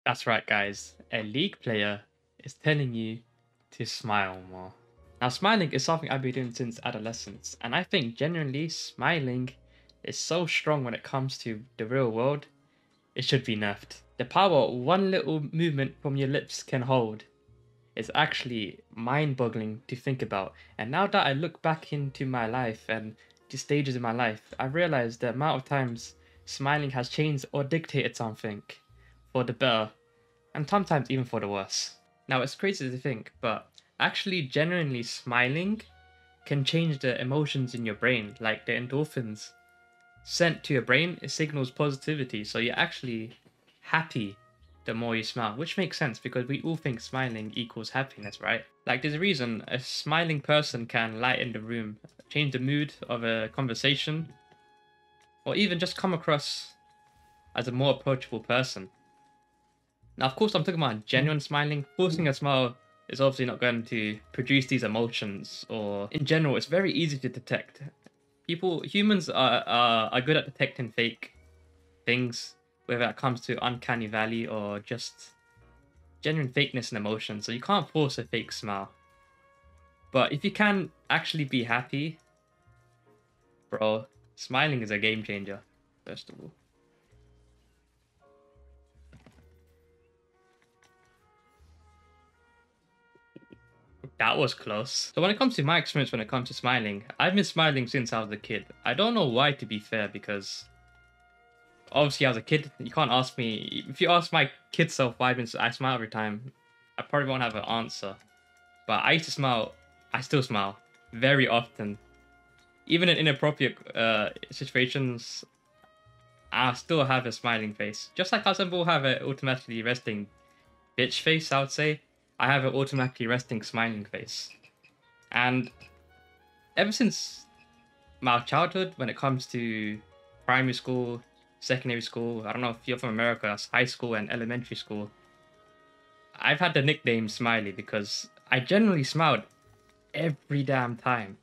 That's right, guys. A League player is telling you to smile more. Now, smiling is something I've been doing since adolescence, and I think genuinely smiling is so strong when it comes to the real world, it should be nerfed. The power one little movement from your lips can hold is actually mind-boggling to think about. And now that I look back into my life and the stages in my life, I realize the amount of times smiling has changed or dictated something for the better and sometimes even for the worse. Now, it's crazy to think, but actually genuinely smiling can change the emotions in your brain, like the endorphins sent to your brain. It signals positivity, so you're actually happy the more you smile, which makes sense because we all think smiling equals happiness, right? Like, there's a reason a smiling person can lighten the room, change the mood of a conversation, or even just come across as a more approachable person. Now, of course, I'm talking about genuine smiling. Forcing a smile is obviously not going to produce these emotions, or in general, it's very easy to detect. Humans are good at detecting fake things, whether it comes to uncanny valley or just genuine fakeness and emotion. So you can't force a fake smile. But if you can actually be happy, bro, smiling is a game changer, first of all. That was close. So when it comes to my experience when it comes to smiling, I've been smiling since I was a kid. I don't know why, to be fair, because obviously I was a kid. You can't ask me. If you ask my kid self why I smile every time, I probably won't have an answer. But I used to smile. I still smile very often. Even in inappropriate situations, I still have a smiling face. Just like how some people have an automatically resting bitch face, I would say, I have an automatically resting smiling face. And ever since my childhood, when it comes to primary school, secondary school, I don't know if you're from America, that's high school and elementary school, I've had the nickname Smiley because I generally smiled every damn time.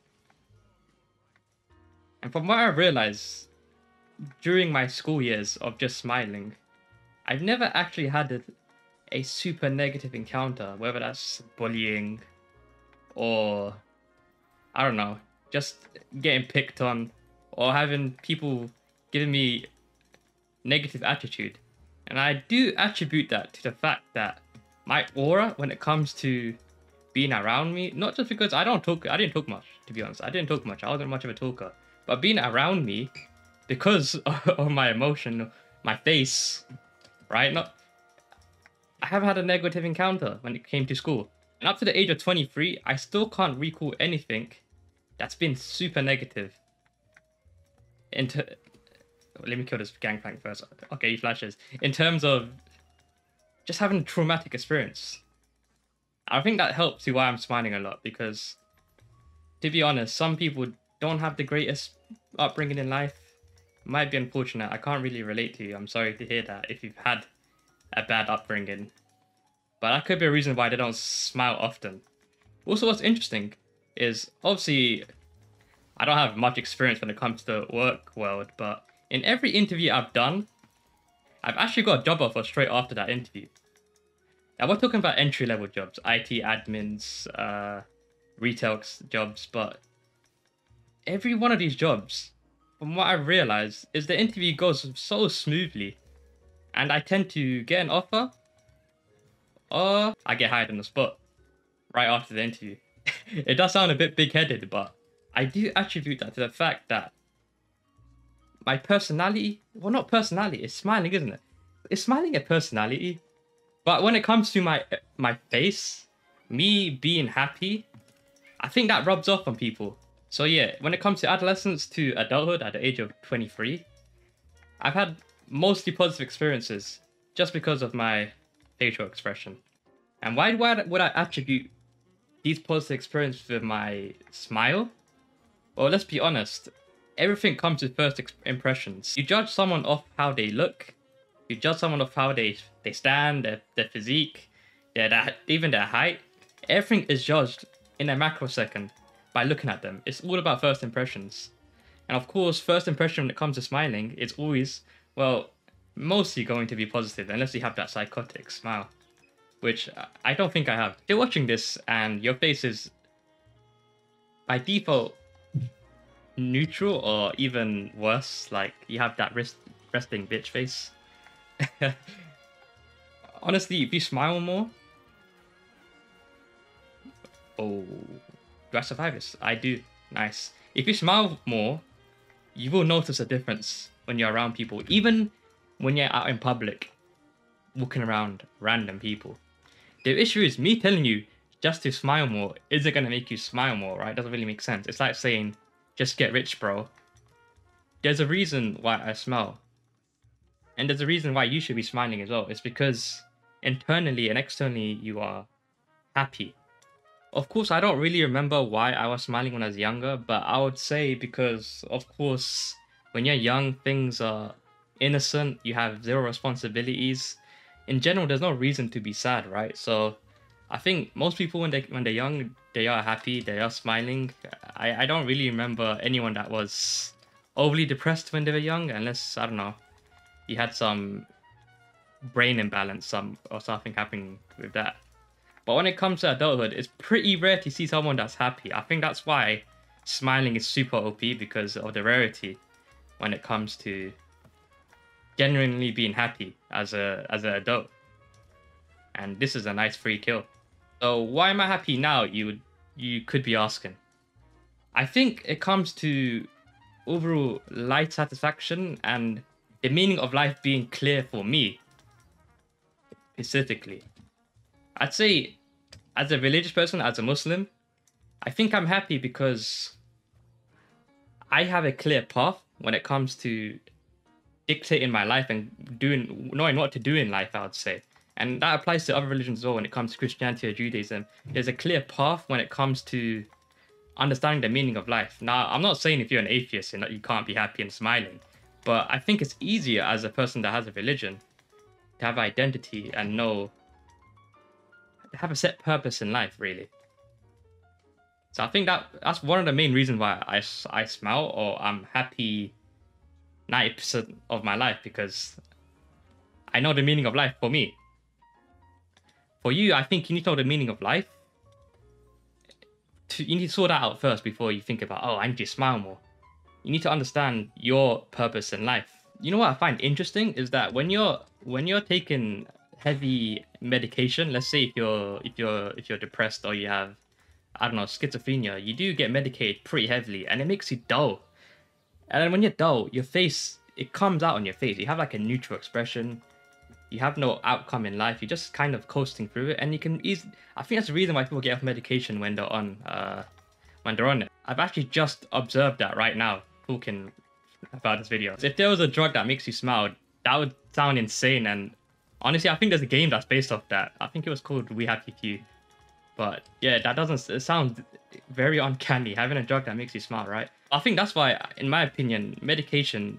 And from what I realized during my school years of just smiling, I've never actually had a super negative encounter, whether that's bullying or I don't know, just getting picked on or having people giving me negative attitude. And I do attribute that to the fact that my aura when it comes to being around me, not just because I didn't talk much, to be honest. I didn't talk much. I wasn't much of a talker. But being around me, because of my emotion, my face, right? Not I haven't had a negative encounter when it came to school. And up to the age of 23, I still can't recall anything that's been super negative. Let me kill this gangplank first. Okay, he flashes. In terms of just having a traumatic experience, I think that helps you why I'm smiling a lot because, to be honest, some people don't have the greatest upbringing in life. Might be unfortunate. I can't really relate to you. I'm sorry to hear that if you've had a bad upbringing. But that could be a reason why they don't smile often. Also, what's interesting is obviously I don't have much experience when it comes to the work world, but in every interview I've done, I've actually got a job offer straight after that interview. Now we're talking about entry level jobs, IT admins, retail jobs, but every one of these jobs, from what I've realized, is the interview goes so smoothly, and I tend to get an offer, or I get hired on the spot right after the interview. It does sound a bit big-headed, but I do attribute that to the fact that my personality, well, not personality, it's smiling, isn't it? Is smiling a personality? But when it comes to my face, me being happy, I think that rubs off on people. So yeah, when it comes to adolescence to adulthood at the age of 23, I've had mostly positive experiences just because of my facial expression. And why would I attribute these positive experiences with my smile? Well, let's be honest. Everything comes with first impressions. You judge someone off how they look. You judge someone off how they stand, their physique, even their height. Everything is judged in a macrosecond by looking at them. It's all about first impressions. And of course, first impression when it comes to smiling is always, well, mostly going to be positive unless you have that psychotic smile, which I don't think I have. You're watching this and your face is by default neutral or even worse, like you have that resting bitch face. Honestly, if you smile more, oh, do I survive this? I do. Nice. If you smile more, you will notice a difference when you're around people, even when you're out in public, walking around random people. The issue is me telling you just to smile more isn't gonna make you smile more, right? Doesn't really make sense. It's like saying, just get rich, bro. There's a reason why I smile. And there's a reason why you should be smiling as well. It's because internally and externally you are happy. Of course, I don't really remember why I was smiling when I was younger, but I would say because, of course, when you're young, things are innocent, you have zero responsibilities. In general, there's no reason to be sad, right? So I think most people when they're young, they are happy, they are smiling. I don't really remember anyone that was overly depressed when they were young, unless, I don't know, you had some brain imbalance or something happening with that. But when it comes to adulthood, it's pretty rare to see someone that's happy. I think that's why smiling is super OP, because of the rarity when it comes to genuinely being happy as an adult. And this is a nice free kill. So why am I happy now, you could be asking? I think it comes to overall life satisfaction and the meaning of life being clear for me, specifically. I'd say, as a religious person, as a Muslim, I think I'm happy because I have a clear path when it comes to dictating my life and knowing what to do in life, I would say. And that applies to other religions as well when it comes to Christianity or Judaism. There's a clear path when it comes to understanding the meaning of life. Now, I'm not saying if you're an atheist and that you can't be happy and smiling, but I think it's easier as a person that has a religion to have identity and have a set purpose in life, really. So I think that's one of the main reasons why I smile or I'm happy 90% of my life, because I know the meaning of life for me. For you, I think you need to know the meaning of life. You need to sort that out first before you think about, oh, I need to smile more. You need to understand your purpose in life. You know what I find interesting is that when you're taking heavy medication, let's say if you're depressed or you have, I don't know, schizophrenia, you do get medicated pretty heavily and it makes you dull. And then when you're dull, your face, it comes out on your face. You have like a neutral expression. You have no outcome in life. You're just kind of coasting through it, and you can easily. I think that's the reason why people get off medication when they're on it. I've actually just observed that right now, talking about this video. If there was a drug that makes you smile, that would sound insane. And honestly, I think there's a game that's based off that. I think it was called We Happy Few. But yeah, that doesn't. It sounds very uncanny, having a drug that makes you smile, right? I think that's why, in my opinion, medication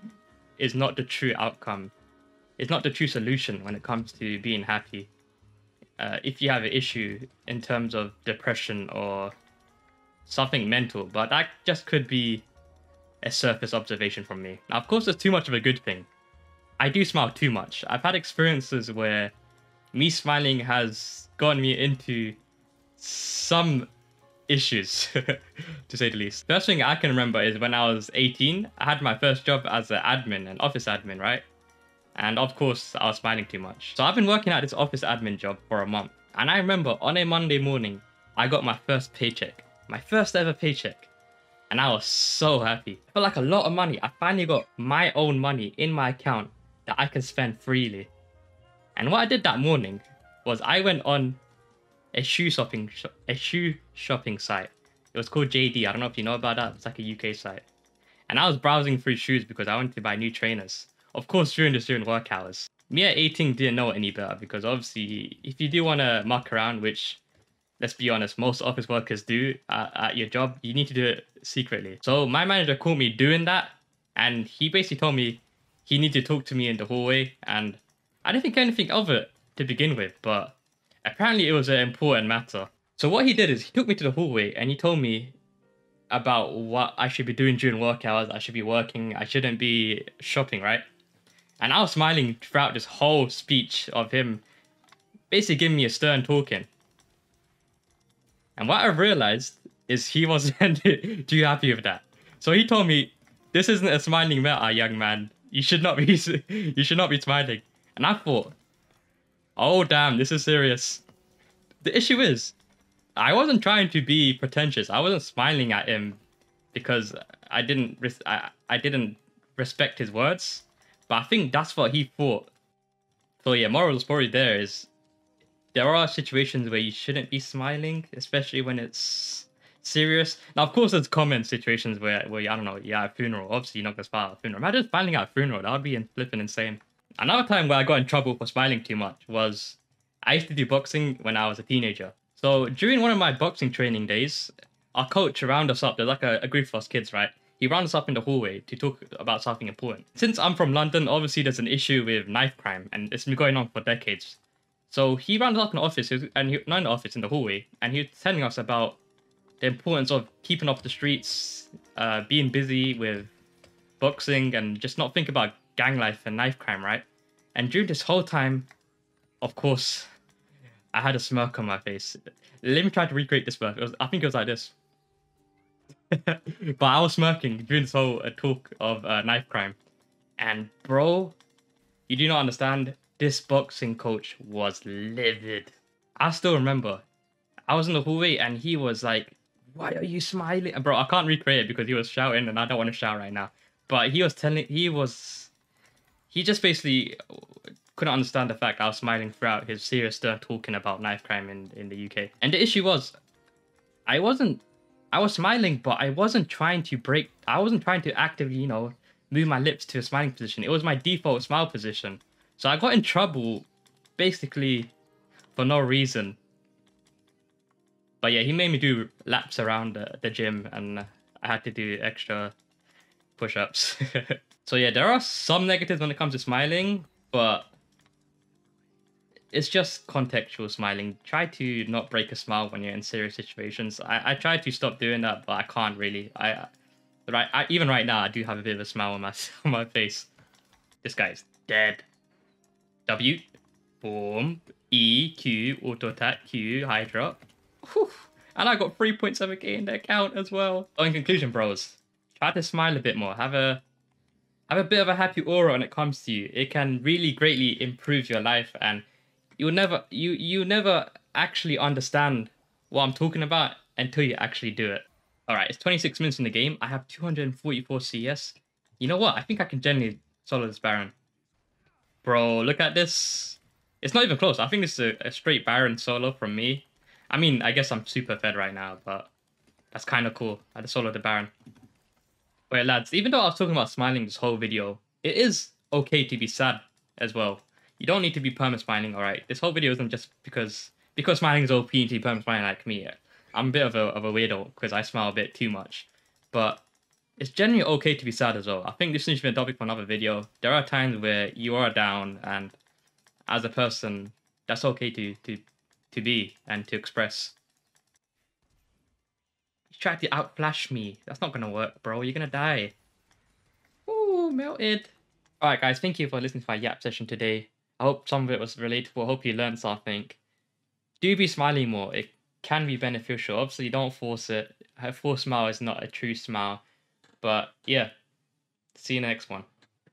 is not the true outcome. It's not the true solution when it comes to being happy. If you have an issue in terms of depression or something mental, but that just could be a surface observation from me. Now, of course, it's too much of a good thing. I do smile too much. I've had experiences where me smiling has gotten me into some issues, to say the least. First thing I can remember is when I was 18, I had my first job as an office admin, right? And of course, I was smiling too much. So I've been working at this office admin job for a month. And I remember on a Monday morning, I got my first paycheck. My first ever paycheck. And I was so happy. I felt like a lot of money. I finally got my own money in my account that I can spend freely. And what I did that morning was I went on a shoe shopping site. It was called JD. I don't know if you know about that. It's like a UK site. And I was browsing through shoes because I wanted to buy new trainers. Of course, during work hours. Me at 18 didn't know any better, because obviously, if you do want to muck around, which, let's be honest, most office workers do at your job, you need to do it secretly. So my manager caught me doing that, and he basically told me he needed to talk to me in the hallway, and I didn't think anything of it to begin with, but apparently it was an important matter. So what he did is he took me to the hallway and he told me about what I should be doing during work hours. I should be working, I shouldn't be shopping, right? And I was smiling throughout this whole speech of him basically giving me a stern talking. And what I realized is he wasn't too happy with that. So he told me, "This isn't a smiling matter, young man. You should not be you should not be smiling." And I thought, "Oh damn, this is serious." The issue is, I wasn't trying to be pretentious. I wasn't smiling at him because I didn't respect his words. But I think that's what he thought. So yeah, moral of the story there is there are situations where you shouldn't be smiling, especially when it's serious. Now, of course, there's common situations where I don't know, you're at a funeral. Obviously, you're not gonna smile at a funeral. Imagine smiling at a funeral. That would be flipping insane. Another time where I got in trouble for smiling too much was I used to do boxing when I was a teenager. So during one of my boxing training days, our coach rounded us up. There's like a group of us kids, right? He rounded us up in the hallway to talk about something important. Since I'm from London, obviously there's an issue with knife crime, and it's been going on for decades. So he rounded us up in the office, not in the office, in the hallway, and he was telling us about the importance of keeping off the streets, being busy with boxing, and just not think about gang life and knife crime, right? And during this whole time, of course, I had a smirk on my face. Let me try to recreate this smirk. I think it was like this. But I was smirking during this whole talk of knife crime. And bro, you do not understand. This boxing coach was livid. I still remember. I was in the hallway and he was like, "Why are you smiling?" And bro, I can't recreate it because he was shouting and I don't want to shout right now. But he just basically couldn't understand the fact I was smiling throughout his serious stern talking about knife crime in the UK. And the issue was, I was smiling, but I wasn't trying to actively, move my lips to a smiling position. It was my default smile position. So I got in trouble basically for no reason. But yeah, he made me do laps around the gym and I had to do extra push-ups. So yeah, there are some negatives when it comes to smiling, but it's just contextual smiling. Try to not break a smile when you're in serious situations. I try to stop doing that, but I can't really. Even right now, I do have a bit of a smile on on my face. This guy's dead. W, boom, E, Q, auto attack, Q, high drop. Whew. And I got 3.7k in the account as well. So in conclusion, bros, try to smile a bit more. Have a bit of a happy aura when it comes to you. It can really greatly improve your life, and you never actually understand what I'm talking about until you actually do it. All right, it's 26 minutes in the game. I have 244 CS. You know what? I think I can genuinely solo this Baron. Bro, look at this. It's not even close. I think this is a straight Baron solo from me. I mean, I guess I'm super fed right now, but that's kind of cool. I just soloed the Baron. Wait, lads, even though I was talking about smiling this whole video, it is okay to be sad as well. You don't need to be perma-smiling, alright? This whole video isn't just because smiling is OP and to be perma-smiling like me. I'm a bit of a weirdo because I smile a bit too much. But it's generally okay to be sad as well. I think this needs to be a topic for another video. There are times where you are down, and as a person, that's okay to be and to express. You tried to outflash me. That's not gonna work, bro. You're gonna die. Ooh, melted. Alright guys, thank you for listening to my yap session today. I hope some of it was relatable. I hope you learned something. Do be smiling more. It can be beneficial. Obviously, don't force it. A forced smile is not a true smile. But yeah, see you in the next one.